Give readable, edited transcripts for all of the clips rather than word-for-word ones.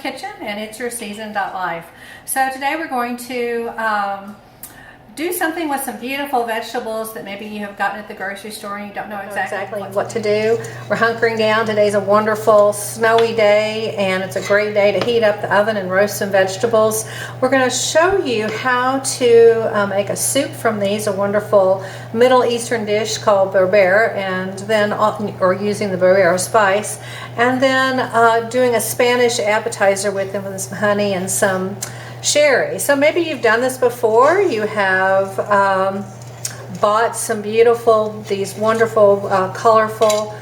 kitchen, and it's your season.life. So today we're going to do something with some beautiful vegetables that maybe you have gotten at the grocery store and you don't know exactly what to do. We're hunkering down. Today's a wonderful snowy day, and it's a great day to heat up the oven and roast some vegetables. We're going to show you how to make a soup from these, a wonderful Middle Eastern dish called berbere, and then or using the berbere spice, and then doing a Spanish appetizer with them with some honey and some sherry. So maybe you've done this before. You have bought some these wonderful, colorful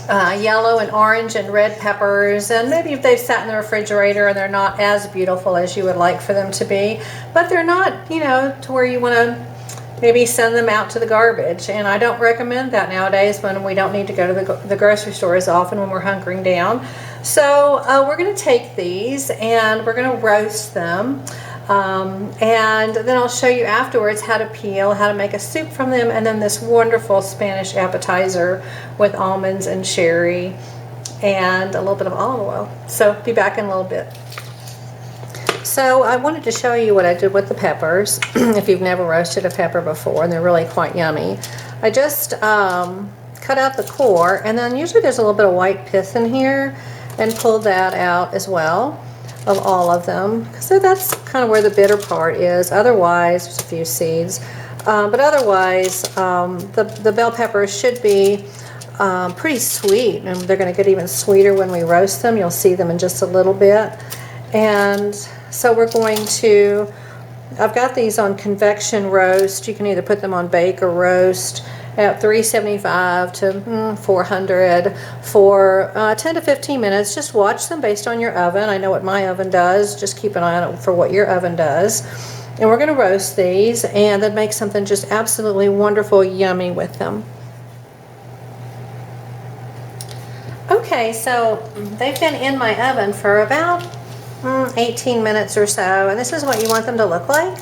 yellow and orange and red peppers, and maybe if they've sat in the refrigerator and they're not as beautiful as you would like for them to be, but they're not, you know, to where you want to maybe send them out to the garbage. And I don't recommend that nowadays when we don't need to go to the grocery store as often when we're hunkering down. So we're going to take these and we're going to roast them, and then I'll show you afterwards how to peel, how to make a soup from them, and then this wonderful Spanish appetizer with almonds and sherry and a little bit of olive oil. So be back in a little bit. So I wanted to show you what I did with the peppers. If you've never roasted a pepper before, and they're really quite yummy. I just cut out the core, and then usually there's a little bit of white pith in here, and pulled that out as well of all of them. So that's kind of where the bitter part is. Otherwise, there's a few seeds. But otherwise, the bell peppers should be pretty sweet, and they're going to get even sweeter when we roast them. You'll see them in just a little bit. And so we're going to, I've got these on convection roast. You can either put them on bake or roast at 375 to 400 for 10 to 15 minutes. Just watch them based on your oven. I know what my oven does. Just keep an eye on it for what your oven does. And we're going to roast these and then make something just absolutely wonderful, yummy with them. Okay, so they've been in my oven for about 18 minutes or so, and this is what you want them to look like.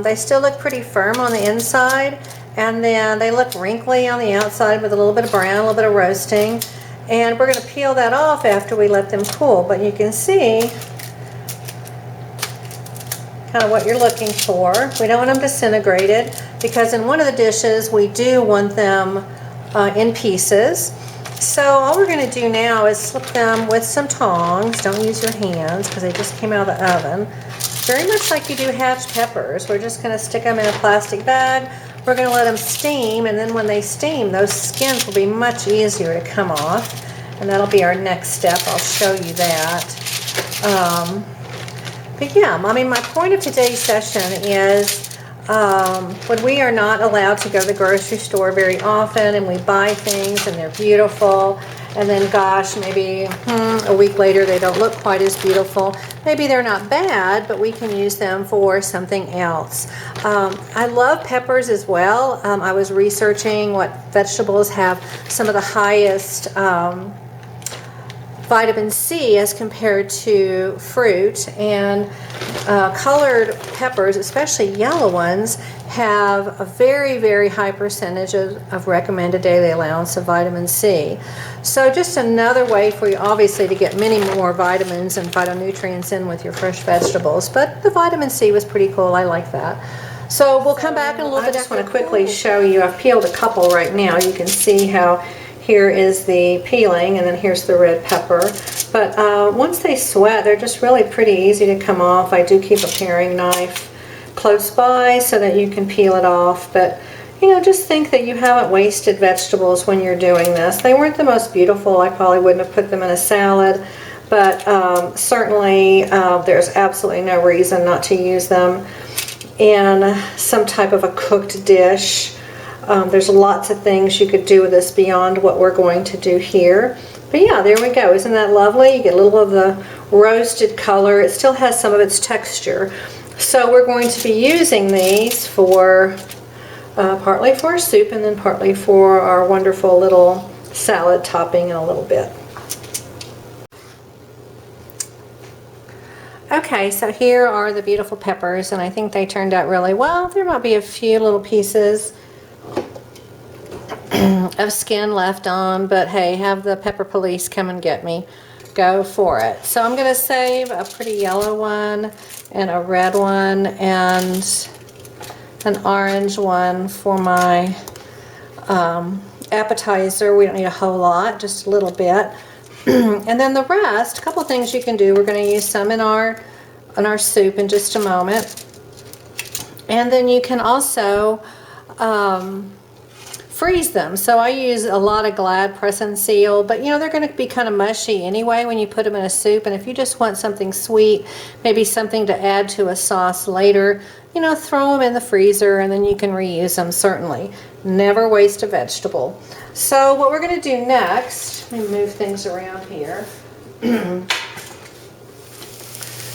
They still look pretty firm on the inside, and then they look wrinkly on the outside with a little bit of brown, a little bit of roasting. And we're going to peel that off after we let them cool, but you can see kind of what you're looking for. We don't want them disintegrated, because in one of the dishes we do want them in pieces. So all we're going to do now is slip them with some tongs. Don't use your hands because they just came out of the oven. Very much like you do hatch peppers. We're just going to stick them in a plastic bag. We're going to let them steam, and then when they steam, those skins will be much easier to come off. And that'll be our next step. I'll show you that. But yeah, I mean, my point of today's session is when we are not allowed to go to the grocery store very often, and we buy things and they're beautiful, and then gosh, maybe a week later they don't look quite as beautiful. Maybe they're not bad, but we can use them for something else. I love peppers as well. I was researching what vegetables have some of the highest vitamin C as compared to fruit, and colored peppers, especially yellow ones, have a very, very high percentage of recommended daily allowance of vitamin C. So just another way for you, obviously, to get many more vitamins and phytonutrients in with your fresh vegetables. But the vitamin C was pretty cool. I like that. So we'll come back in a little bit. I just want to quickly show you. I've peeled a couple right now. You can see how here is the peeling, and then here's the red pepper. But once they sweat, they're just really pretty easy to come off. I do keep a paring knife close by so that you can peel it off. But you know, just think that you haven't wasted vegetables when you're doing this. They weren't the most beautiful. I probably wouldn't have put them in a salad, but certainly there's absolutely no reason not to use them in some type of a cooked dish. There's lots of things you could do with this beyond what we're going to do here. But yeah, there we go. Isn't that lovely? You get a little of the roasted color. It still has some of its texture. So we're going to be using these for partly for our soup, and then partly for our wonderful little salad topping in a little bit. Okay, so here are the beautiful peppers, and I think they turned out really well. There might be a few little pieces of skin left on, but hey, have the pepper police come and get me. go for it. So I'm going to save a pretty yellow one and a red one and an orange one for my appetizer. We don't need a whole lot, just a little bit. And then the rest, a couple things you can do. We're going to use some in our soup in just a moment. And then you can also freeze them. So I use a lot of Glad press and seal, but you know, they're going to be kind of mushy anyway when you put them in a soup. And if you just want something sweet, maybe something to add to a sauce later, you know, throw them in the freezer and then you can reuse them, certainly. Never waste a vegetable. So what we're going to do next, let me move things around here.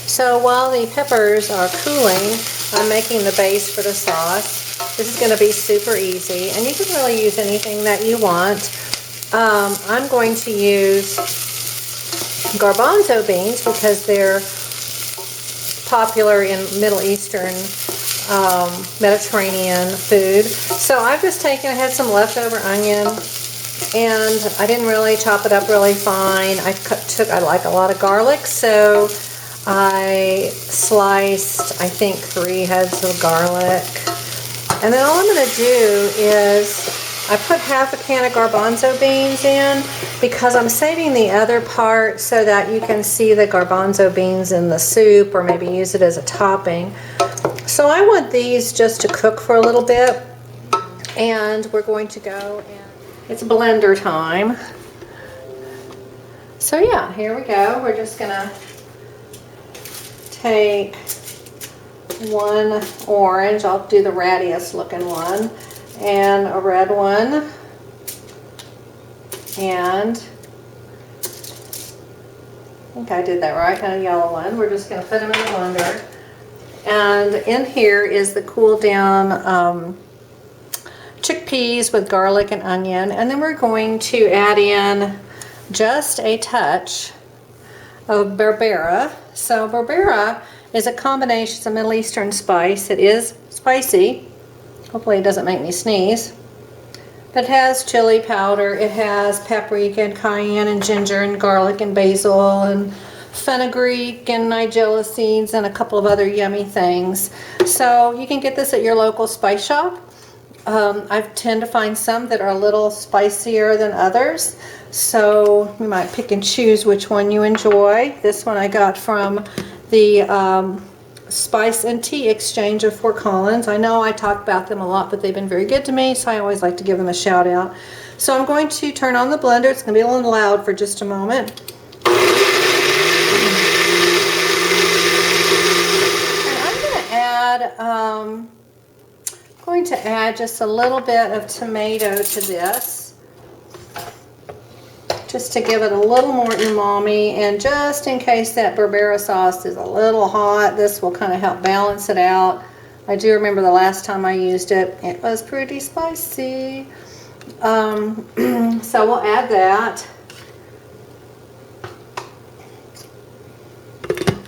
So while the peppers are cooling, I'm making the base for the sauce. This is going to be super easy, and you can really use anything that you want. I'm going to use garbanzo beans because they're popular in Middle Eastern, Mediterranean food. So I've just I had some leftover onion, and I didn't really chop it up really fine. I like a lot of garlic, so I sliced, I think, 3 heads of garlic. And then all I'm going to do is I put half a can of garbanzo beans in because I'm saving the other part so that you can see the garbanzo beans in the soup or maybe use it as a topping. So I want these just to cook for a little bit, and we're going to go and it's blender time. So yeah, here we go. We're just going to take 1 orange, I'll do the rattiest looking one, and a red one, and I think I did that right, and a yellow one. We're just going to put them in the blender. And in here is the cool down chickpeas with garlic and onion, and then we're going to add in just a touch of berbera. So berbera is a combination, it's a Middle Eastern spice. It is spicy. Hopefully it doesn't make me sneeze. But it has chili powder, it has paprika and cayenne and ginger and garlic and basil and fenugreek and nigella seeds and a couple of other yummy things. So you can get this at your local spice shop. I tend to find some that are a little spicier than others, so you might pick and choose which one you enjoy. This one I got from the Spice and Tea Exchange of Fort Collins. I know I talk about them a lot, but they've been very good to me, so I always like to give them a shout out. So I'm going to turn on the blender. It's going to be a little loud for just a moment. And I'm going to add just a little bit of tomato to this, just to give it a little more umami, and just in case that berbera sauce is a little hot, this will kind of help balance it out. I do remember the last time I used it, it was pretty spicy. So we'll add that.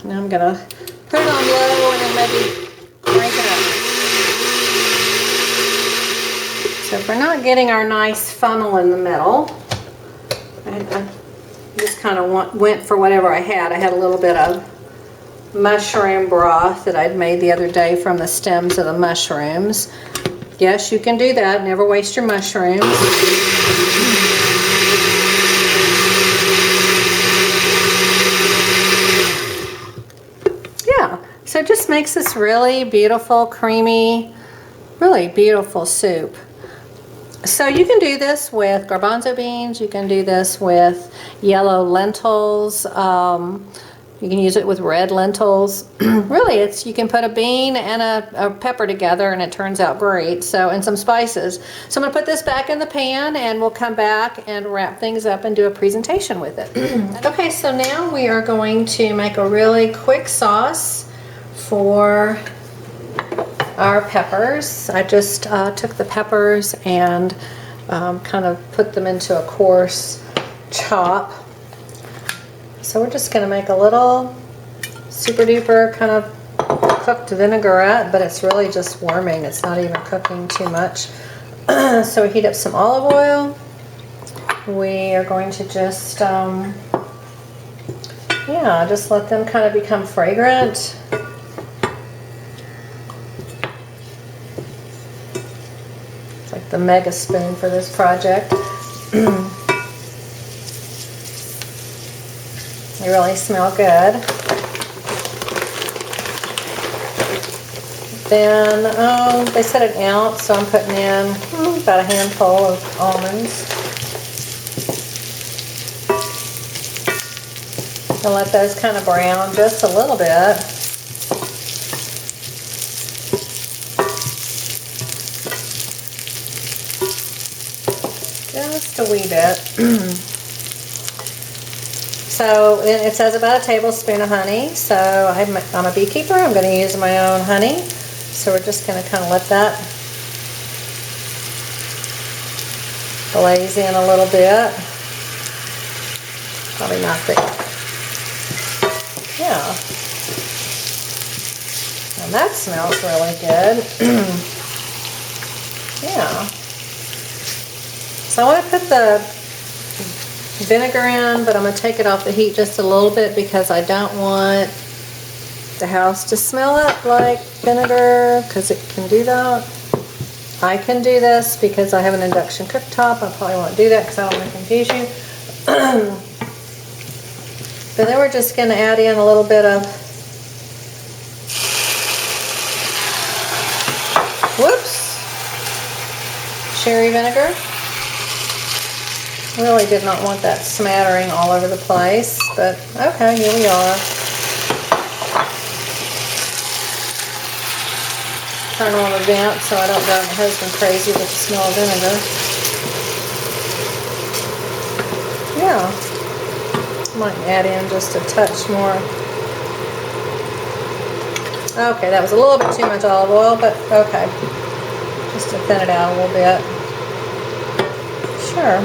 Now I'm going to put it on low and then maybe crank it up. So if we're not getting our nice funnel in the middle, I just kind of went for whatever I had. I had a little bit of mushroom broth that I'd made the other day from the stems of the mushrooms. Yes, you can do that. Never waste your mushrooms. Yeah, so it just makes this really beautiful, creamy, really beautiful soup. So you can do this with garbanzo beans, you can do this with yellow lentils, you can use it with red lentils. Really, you can put a bean and a pepper together and it turns out great. So, and some spices. So I'm going to put this back in the pan and we'll come back and wrap things up and do a presentation with it. Okay, so now we are going to make a really quick sauce for our peppers. I just took the peppers and kind of put them into a coarse chop. So we're just going to make a little super duper kind of cooked vinaigrette, but it's really just warming. It's not even cooking too much. So we heat up some olive oil. We are going to just yeah, just let them kind of become fragrant. It's like the mega spoon for this project. They really smell good. Then, they said an ounce, so I'm putting in about a handful of almonds. And let those kind of brown just a little bit. Just a wee bit. So it says about a tablespoon of honey. So I'm a beekeeper. I'm going to use my own honey. So we're just going to kind of let that glaze in a little bit. Probably not thick. Yeah. And that smells really good. Yeah. So I want to put the vinegar in, but I'm going to take it off the heat just a little bit because I don't want the house to smell it like vinegar, because it can do that. I can do this because I have an induction cooktop. I probably won't do that because I don't want to confuse you. But then we're just going to add in a little bit of, cherry vinegar. Really did not want that smattering all over the place, but okay, here we are. Turn on the vent so I don't drive my husband crazy with the smell of vinegar. Yeah, might add in just a touch more. Okay, that was a little bit too much olive oil, but okay. Just to thin it out a little bit. Sure.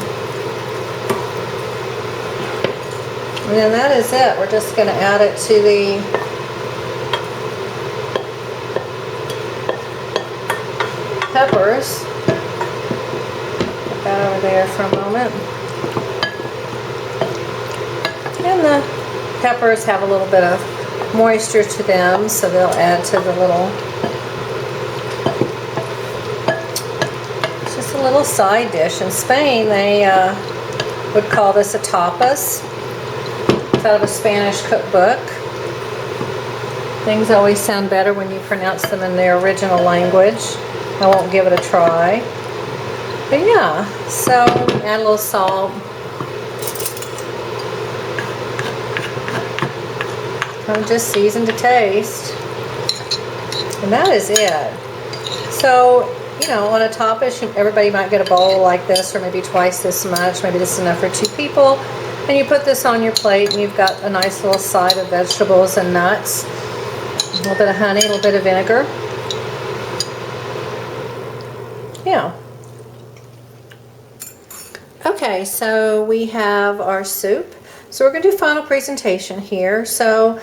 And then that is it. We're just going to add it to the peppers. Put that over there for a moment. And the peppers have a little bit of moisture to them, so they'll add to the little, it's just a little side dish. In Spain, they would call this a tapas. It's out of a Spanish cookbook. Things always sound better when you pronounce them in their original language. I won't give it a try. But yeah, so add a little salt. And just season to taste. And that is it. So, you know, on a tapas, everybody might get a bowl like this, or maybe twice this much. Maybe this is enough for 2 people. And you put this on your plate, and you've got a nice little side of vegetables and nuts. A little bit of honey, a little bit of vinegar. Yeah. Okay, so we have our soup. So we're going to do final presentation here. So,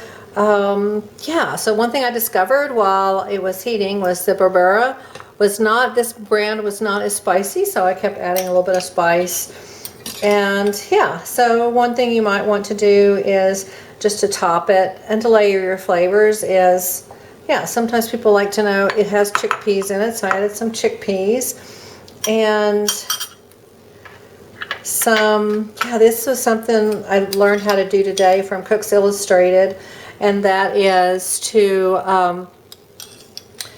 yeah, so one thing I discovered while it was heating was the Barbera was not, this brand was not as spicy, so I kept adding a little bit of spice. And yeah, so one thing you might want to do is just to top it and to layer your flavors is, yeah, sometimes people like to know it has chickpeas in it, so I added some chickpeas. And some, yeah, this was something I learned how to do today from Cooks Illustrated, and that is to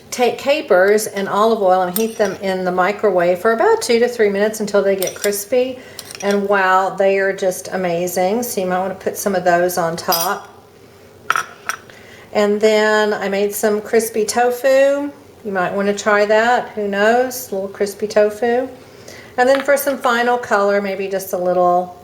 take capers and olive oil and heat them in the microwave for about 2 to 3 minutes until they get crispy. And wow, they are just amazing. So you might want to put some of those on top. And then I made some crispy tofu. You might want to try that. Who knows? A little crispy tofu. And then for some final color, maybe just a little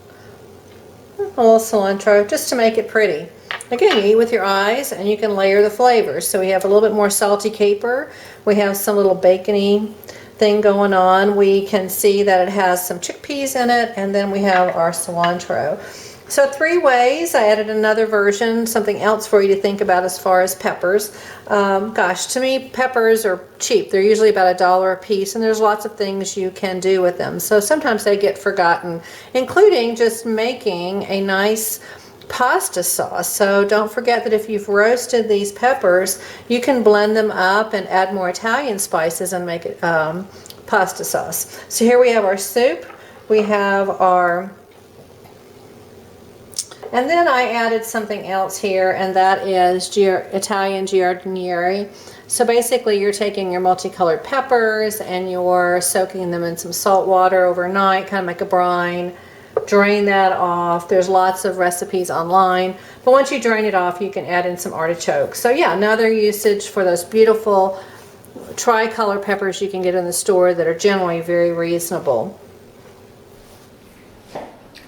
cilantro, just to make it pretty. Again, you eat with your eyes, and you can layer the flavors. So we have a little bit more salty caper. We have some little bacony thing going on. We can see that it has some chickpeas in it, and then we have our cilantro. So 3 ways. I added another version, something else for you to think about as far as peppers. Gosh, to me, peppers are cheap. They're usually about $1 a piece, and there's lots of things you can do with them. So sometimes they get forgotten, including just making a nice pasta sauce. So don't forget that if you've roasted these peppers, you can blend them up and add more Italian spices and make it pasta sauce. So here we have our soup. We have our, and then I added something else here, and that is Italian giardiniera. So basically you're taking your multicolored peppers and you're soaking them in some salt water overnight, kind of like a brine. Drain that off. There's lots of recipes online, but once you drain it off, you can add in some artichokes. So yeah, another usage for those beautiful tricolor peppers you can get in the store that are generally very reasonable.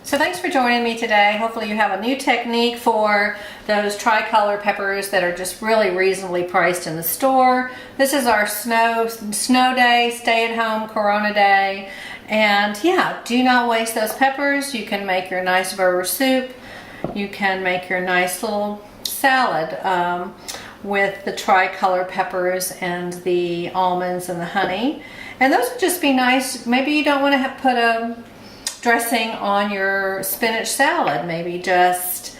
So thanks for joining me today. Hopefully you have a new technique for those tricolor peppers that are just really reasonably priced in the store. This is our snow day, stay at home Corona day. And yeah, do not waste those peppers. You can make your nice burger soup. You can make your nice little salad with the tricolor peppers and the almonds and the honey. And those would just be nice. Maybe you don't want to put a dressing on your spinach salad. Maybe just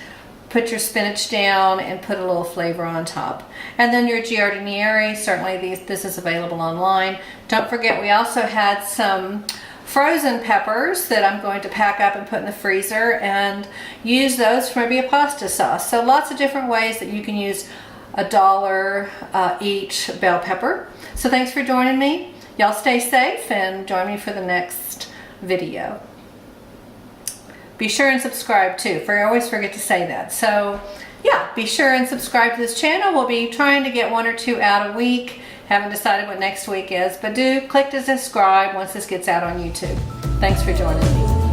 put your spinach down and put a little flavor on top. And then your giardiniera, certainly this is available online. Don't forget we also had some frozen peppers that I'm going to pack up and put in the freezer and use those for maybe a pasta sauce. So lots of different ways that you can use $1 each bell pepper. So thanks for joining me. Y'all stay safe and join me for the next video. Be sure and subscribe too, for I always forget to say that. So yeah, be sure and subscribe to this channel. We'll be trying to get 1 or 2 out a week. Haven't decided what next week is, but do click to subscribe once this gets out on YouTube. Thanks for joining me.